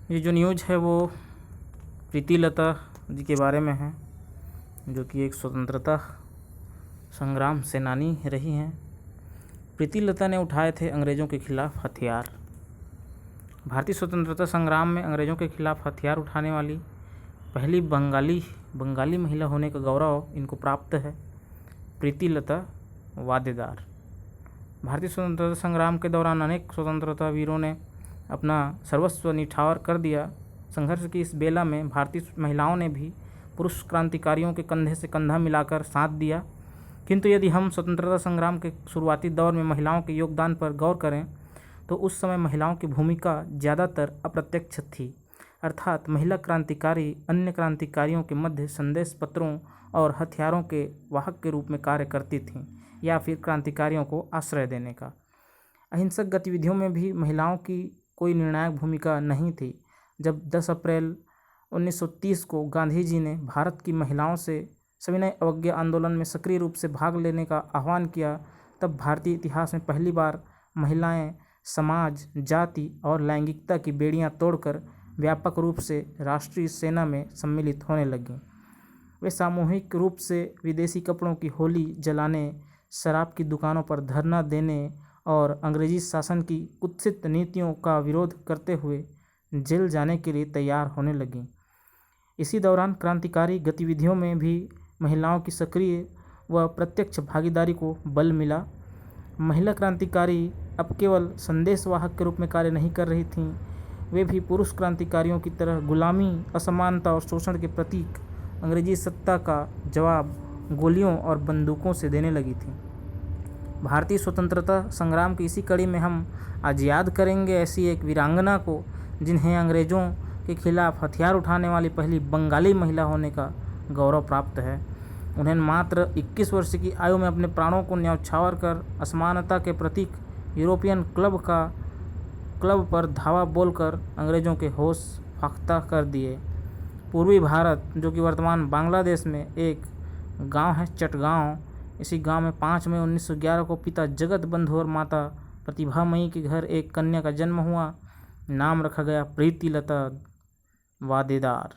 ये जो न्यूज़ है वो प्रीतिलता जी के बारे में है, जो कि एक स्वतंत्रता संग्राम सेनानी रही हैं। प्रीतिलता ने उठाए थे अंग्रेज़ों के खिलाफ हथियार। भारतीय स्वतंत्रता संग्राम में अंग्रेज़ों के खिलाफ हथियार उठाने वाली पहली बंगाली महिला होने का गौरव इनको प्राप्त है। प्रीतिलता वादेदार। भारतीय स्वतंत्रता संग्राम के दौरान अनेक स्वतंत्रता वीरों ने अपना सर्वस्व निछावर कर दिया। संघर्ष की इस बेला में भारतीय महिलाओं ने भी पुरुष क्रांतिकारियों के कंधे से कंधा मिलाकर साथ दिया। किंतु यदि हम स्वतंत्रता संग्राम के शुरुआती दौर में महिलाओं के योगदान पर गौर करें तो उस समय महिलाओं की भूमिका ज़्यादातर अप्रत्यक्ष थी, अर्थात महिला क्रांतिकारी अन्य क्रांतिकारियों के मध्य संदेश पत्रों और हथियारों के वाहक के रूप में कार्य करती थीं या फिर क्रांतिकारियों को आश्रय देने का। अहिंसक गतिविधियों में भी महिलाओं की कोई निर्णायक भूमिका नहीं थी। जब 10 अप्रैल 1930 को गांधी जी ने भारत की महिलाओं से सविनय अवज्ञा आंदोलन में सक्रिय रूप से भाग लेने का आह्वान किया, तब भारतीय इतिहास में पहली बार महिलाएं समाज, जाति और लैंगिकता की बेड़ियां तोड़कर व्यापक रूप से राष्ट्रीय सेना में सम्मिलित होने लगीं। वे सामूहिक रूप से विदेशी कपड़ों की होली जलाने, शराब की दुकानों पर धरना देने और अंग्रेजी शासन की कुत्सित नीतियों का विरोध करते हुए जेल जाने के लिए तैयार होने लगीं। इसी दौरान क्रांतिकारी गतिविधियों में भी महिलाओं की सक्रिय व प्रत्यक्ष भागीदारी को बल मिला। महिला क्रांतिकारी अब केवल संदेशवाहक के रूप में कार्य नहीं कर रही थीं, वे भी पुरुष क्रांतिकारियों की तरह गुलामी, असमानता और शोषण के प्रतीक अंग्रेजी सत्ता का जवाब गोलियों और बंदूकों से देने लगी थीं। भारतीय स्वतंत्रता संग्राम की इसी कड़ी में हम आज याद करेंगे ऐसी एक वीरांगना को जिन्हें अंग्रेज़ों के खिलाफ हथियार उठाने वाली पहली बंगाली महिला होने का गौरव प्राप्त है। उन्हें मात्र 21 वर्ष की आयु में अपने प्राणों को न्यौछावर कर असमानता के प्रतीक यूरोपियन क्लब पर धावा बोलकर अंग्रेज़ों के होश फाख्ता कर दिए। पूर्वी भारत, जो कि वर्तमान बांग्लादेश में एक गांव है चटगांव, इसी गांव में 5 मई 1911 को पिता जगत बंधु और माता प्रतिभामयी के घर एक कन्या का जन्म हुआ। नाम रखा गया प्रीतिलता वादेदार।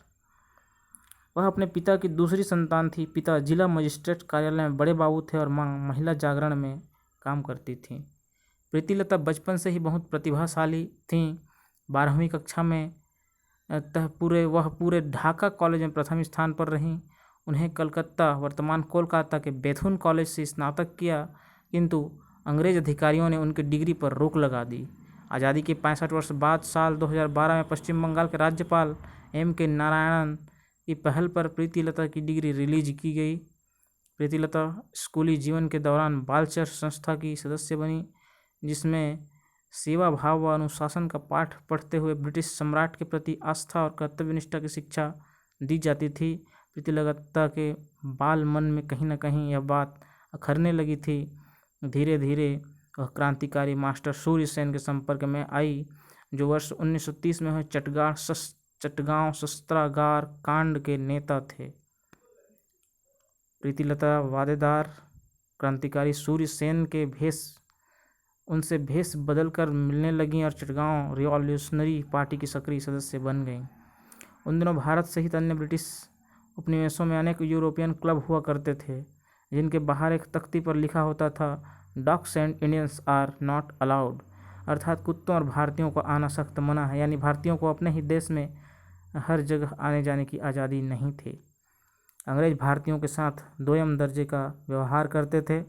वह अपने पिता की दूसरी संतान थी। पिता जिला मजिस्ट्रेट कार्यालय में बड़े बाबू थे और मां महिला जागरण में काम करती थीं। प्रीतिलता बचपन से ही बहुत प्रतिभाशाली थीं। 12वीं कक्षा में वह पूरे ढाका कॉलेज में प्रथम स्थान पर रहीं। उन्हें कलकत्ता, वर्तमान कोलकाता के बेथुन कॉलेज से स्नातक किया, किंतु अंग्रेज अधिकारियों ने उनकी डिग्री पर रोक लगा दी। आज़ादी के 65 वर्ष बाद साल 2012 में पश्चिम बंगाल के राज्यपाल M.K. नारायणन की पहल पर प्रीतिलता की डिग्री रिलीज की गई। प्रीतिलता स्कूली जीवन के दौरान बालचर संस्था की सदस्य बनी, जिसमें सेवा भाव व अनुशासन का पाठ पढ़ते हुए ब्रिटिश सम्राट के प्रति आस्था और कर्तव्यनिष्ठा की शिक्षा दी जाती थी। प्रीतिलता के बाल मन में कहीं न कहीं यह बात अखरने लगी थी। धीरे धीरे वह क्रांतिकारी मास्टर सूर्य सेन के संपर्क में आई, जो वर्ष 1930 में हुए चटगांव शस्त्रागार कांड के नेता थे। प्रीतिलता वादेदार क्रांतिकारी सूर्य सेन के उनसे भेष बदलकर मिलने लगीं और चटगांव रिवॉल्यूशनरी पार्टी की सक्रिय सदस्य बन गईं। उन दिनों भारत सहित अन्य ब्रिटिश उपनिवेशों में अनेक यूरोपियन क्लब हुआ करते थे, जिनके बाहर एक तख्ती पर लिखा होता था, dogs and Indians are not allowed, अर्थात कुत्तों और भारतीयों को आना सख्त मना है, यानी भारतीयों को अपने ही देश में हर जगह आने जाने की आज़ादी नहीं थी। अंग्रेज भारतीयों के साथ दोयम दर्जे का व्यवहार करते थे।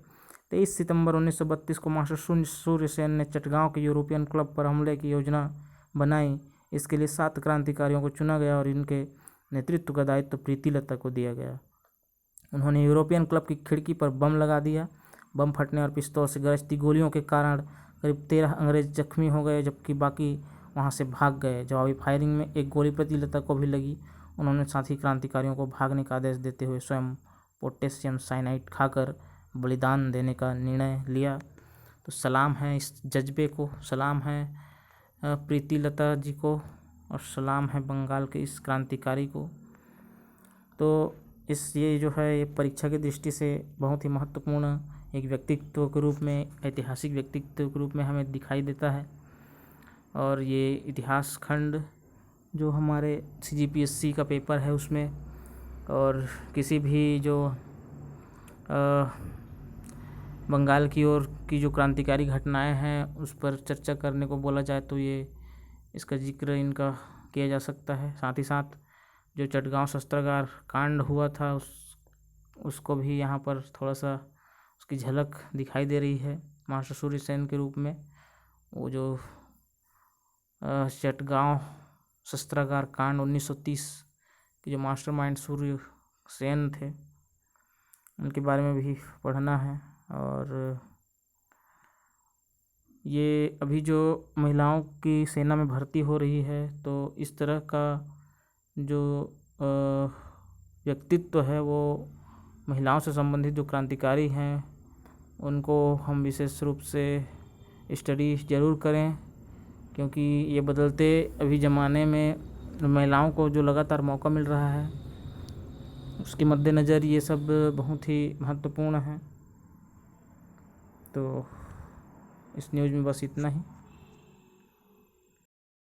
23 सितंबर 1932 को मास्टर सूर्य सेन ने चटगांव के यूरोपियन क्लब पर हमले की योजना बनाई। इसके लिए 7 क्रांतिकारियों को चुना गया और इनके नेतृत्व का दायित्व प्रीतिलता को दिया गया। उन्होंने यूरोपियन क्लब की खिड़की पर बम लगा दिया। बम फटने और पिस्तौल से गरजती गोलियों के कारण करीब 13 अंग्रेज जख्मी हो गए, जबकि बाकी वहां से भाग गए। जवाबी फायरिंग में एक गोली प्रीतिलता को भी लगी। उन्होंने साथी क्रांतिकारियों को भागने का आदेश देते हुए स्वयं पोटेशियम साइनाइड खाकर बलिदान देने का निर्णय लिया। तो सलाम है इस जज्बे को, सलाम है प्रीतिलता जी को और सलाम है बंगाल के इस क्रांतिकारी को। तो ये जो है ये परीक्षा की दृष्टि से बहुत ही महत्वपूर्ण एक व्यक्तित्व के रूप में, ऐतिहासिक व्यक्तित्व के रूप में हमें दिखाई देता है। और ये इतिहास खंड जो हमारे CGPSC का पेपर है उसमें, और किसी भी जो बंगाल की ओर की जो क्रांतिकारी घटनाएं हैं उस पर चर्चा करने को बोला जाए तो ये इसका जिक्र इनका किया जा सकता है। साथ ही साथ जो चटगांव शस्त्रागार कांड हुआ था उसको भी यहाँ पर थोड़ा सा उसकी झलक दिखाई दे रही है मास्टर सूर्य सेन के रूप में। वो जो चटगांव शस्त्रागार कांड 1930 के जो मास्टरमाइंड सूर्य सेन थे उनके बारे में भी पढ़ना है। और ये अभी जो महिलाओं की सेना में भर्ती हो रही है तो इस तरह का जो व्यक्तित्व है वो महिलाओं से संबंधित जो क्रांतिकारी हैं उनको हम विशेष रूप से स्टडी ज़रूर करें, क्योंकि ये बदलते अभी ज़माने में महिलाओं को जो लगातार मौका मिल रहा है उसके मद्देनज़र ये सब बहुत ही महत्वपूर्ण है। तो इस न्यूज़ में बस इतना ही।